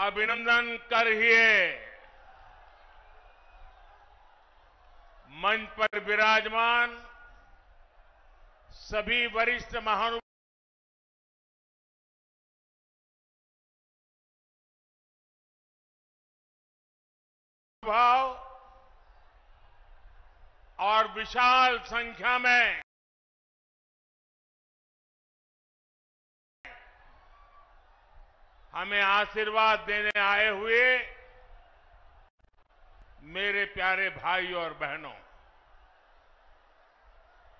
अभिनंदन कर ही मंच पर विराजमान सभी वरिष्ठ महानुभाव और विशाल संख्या में हमें आशीर्वाद देने आए हुए मेरे प्यारे भाई और बहनों,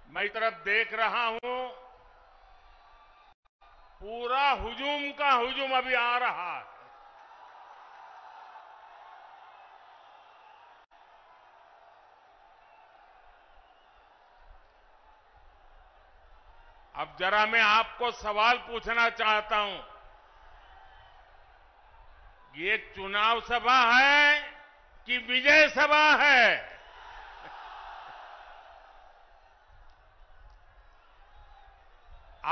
मैं इस तरफ देख रहा हूं, पूरा हुजूम का हुजूम अभी आ रहा है। अब जरा मैं आपको सवाल पूछना चाहता हूं, ये चुनाव सभा है कि विजय सभा है?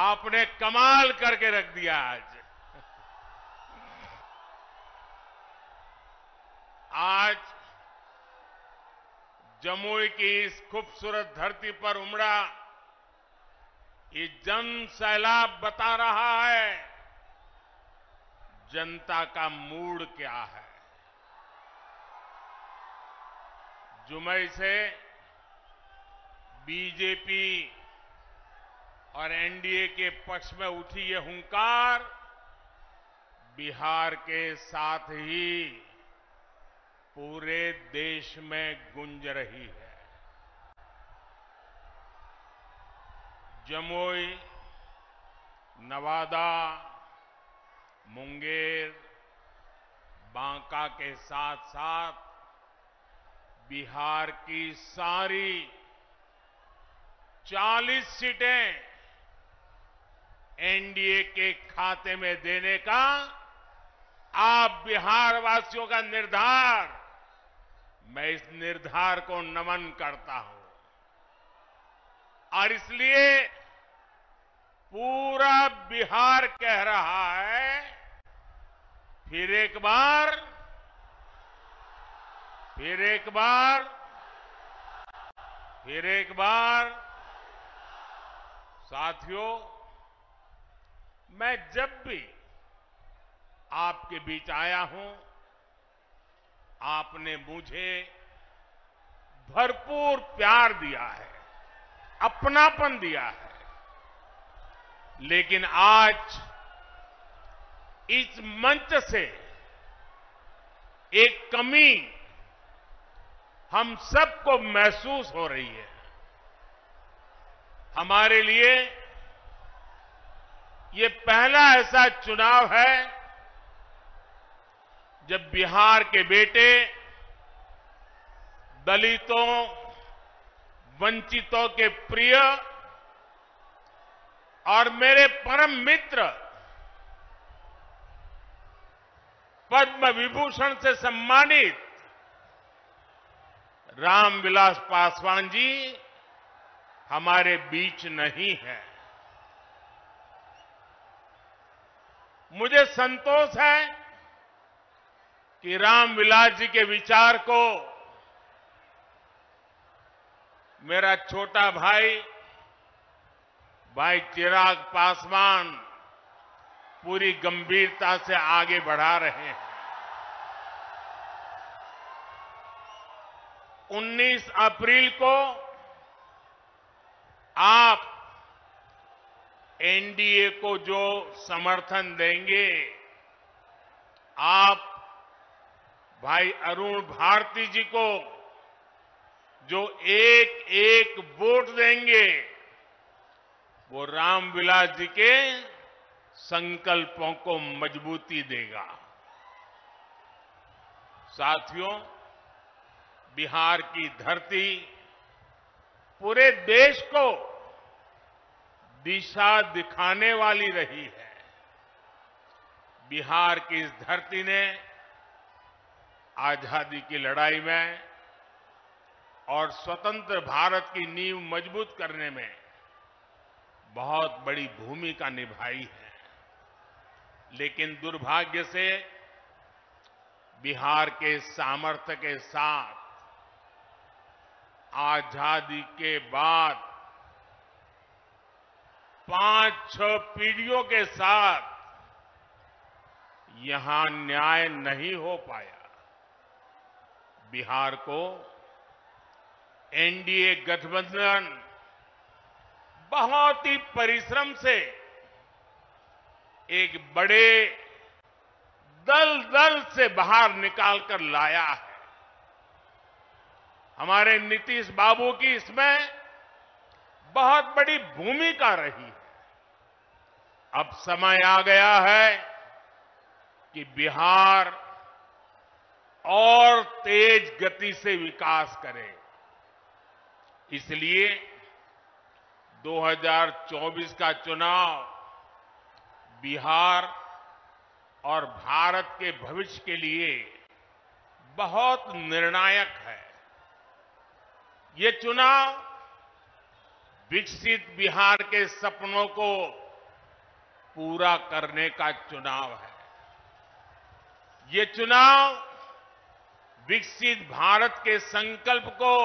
आपने कमाल करके रख दिया आज जमुई की इस खूबसूरत धरती पर उमड़ा ये जन सैलाब बता रहा है जनता का मूड क्या है। जुमई से बीजेपी और एनडीए के पक्ष में उठी ये हुंकार बिहार के साथ ही पूरे देश में गूंज रही है। जमुई, नवादा, मुंगेर, बांका के साथ साथ बिहार की सारी 40 सीटें एनडीए के खाते में देने का आप बिहार वासियों का निर्धार, मैं इस निर्धार को नमन करता हूं और इसलिए पूरा बिहार कह रहा है, फिर एक बार साथियों, मैं जब भी आपके बीच आया हूं, आपने मुझे भरपूर प्यार दिया है, अपनापन दिया है, लेकिन आज इस मंच से एक कमी हम सबको महसूस हो रही है। हमारे लिए ये पहला ऐसा चुनाव है जब बिहार के बेटे दलितों, वंचितों के प्रिय और मेरे परम मित्र पद्म विभूषण से सम्मानित रामविलास पासवान जी हमारे बीच नहीं है। मुझे संतोष है कि रामविलास जी के विचार को मेरा छोटा भाई चिराग पासवान पूरी गंभीरता से आगे बढ़ा रहे हैं। 19 अप्रैल को आप एनडीए को जो समर्थन देंगे, आप भाई अरुण भारती जी को जो एक एक वोट देंगे, वो रामविलास जी के संकल्पों को मजबूती देगा। साथियों, बिहार की धरती पूरे देश को दिशा दिखाने वाली रही है। बिहार की इस धरती ने आजादी की लड़ाई में और स्वतंत्र भारत की नींव मजबूत करने में बहुत बड़ी भूमिका निभाई है। लेकिन दुर्भाग्य से बिहार के सामर्थ्य के साथ आजादी के बाद 5-6 पीढ़ियों के साथ यहां न्याय नहीं हो पाया। बिहार को एनडीए गठबंधन बहुत ही परिश्रम से एक बड़े दल से बाहर निकालकर लाया है। हमारे नीतीश बाबू की इसमें बहुत बड़ी भूमिका रही है। अब समय आ गया है कि बिहार और तेज गति से विकास करे। इसलिए 2024 का चुनाव बिहार और भारत के भविष्य के लिए बहुत निर्णायक है। ये चुनाव विकसित बिहार के सपनों को पूरा करने का चुनाव है। ये चुनाव विकसित भारत के संकल्प को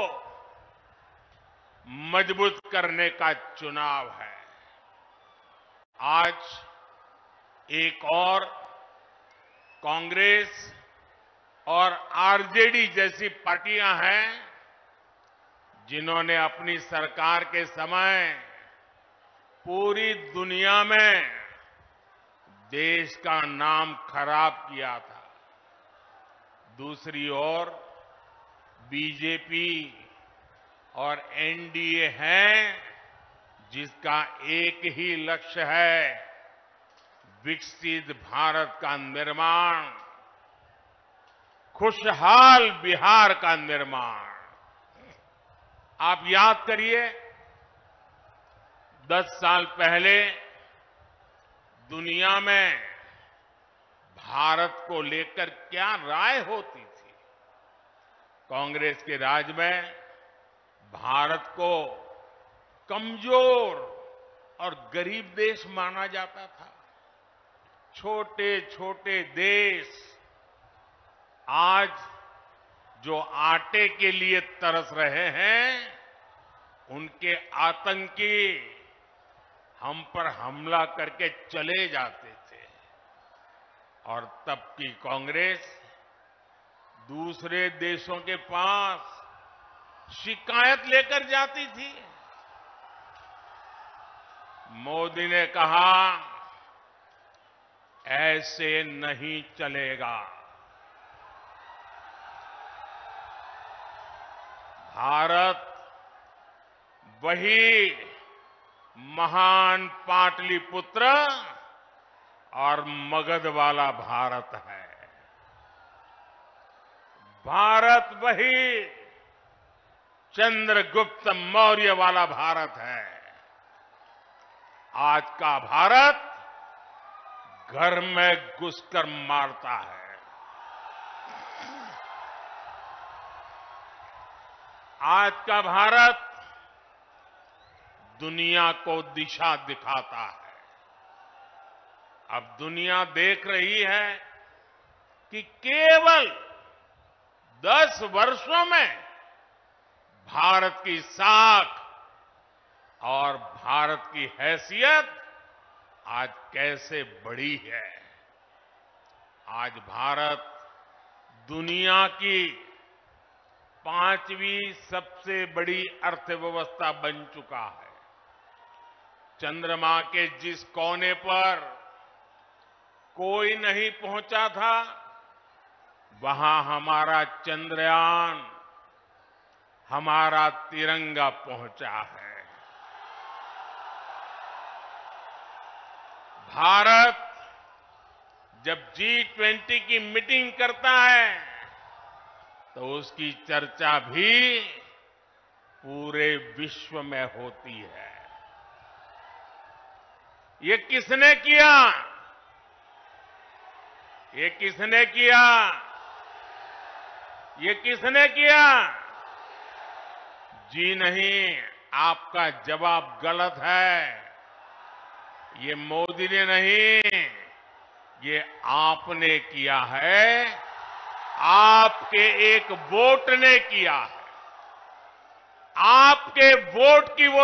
मजबूत करने का चुनाव है। आज एक और कांग्रेस और आरजेडी जैसी पार्टियां हैं जिन्होंने अपनी सरकार के समय पूरी दुनिया में देश का नाम खराब किया था। दूसरी ओर बीजेपी और एनडीए है जिसका एक ही लक्ष्य है, विकसित भारत का निर्माण, खुशहाल बिहार का निर्माण। आप याद करिए 10 साल पहले दुनिया में भारत को लेकर क्या राय होती थी। कांग्रेस के राज में भारत को कमजोर और गरीब देश माना जाता था। छोटे छोटे देश आज जो आटे के लिए तरस रहे हैं, उनके आतंकी हम पर हमला करके चले जाते थे। और तब की कांग्रेस दूसरे देशों के पास शिकायत लेकर जाती थी। मोदी ने कहा, ऐसे नहीं चलेगा। भारत वही महान पाटलिपुत्र और मगध वाला भारत है। भारत वही चंद्रगुप्त मौर्य वाला भारत है। आज का भारत घर में घुसकर मारता है। आज का भारत दुनिया को दिशा दिखाता है। अब दुनिया देख रही है कि केवल 10 वर्षों में भारत की साख और भारत की हैसियत आज कैसे बढ़ी है। आज भारत दुनिया की 5वीं सबसे बड़ी अर्थव्यवस्था बन चुका है। चंद्रमा के जिस कोने पर कोई नहीं पहुंचा था, वहां हमारा चंद्रयान, हमारा तिरंगा पहुंचा है। भारत जब G20 की मीटिंग करता है तो उसकी चर्चा भी पूरे विश्व में होती है। ये किसने किया? ये किसने किया? ये किसने किया? जी नहीं, आपका जवाब गलत है। ये मोदी ने नहीं, ये आपने किया है। आपके एक वोट ने किया है। आपके वोट की वो